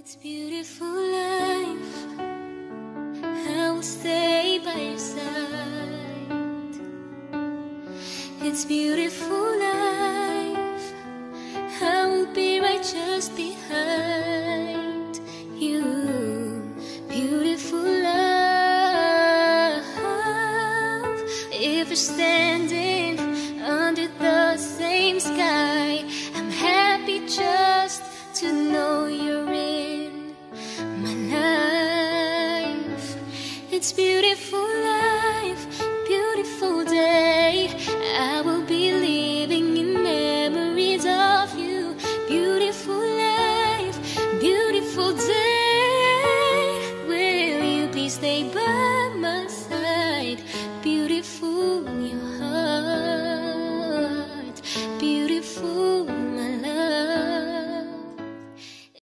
It's beautiful life, I will stay by your side. It's beautiful life, I will be right just behind you. Beautiful love, if we're standing under the same sky, I'm happy just to know you're in my life. It's beautiful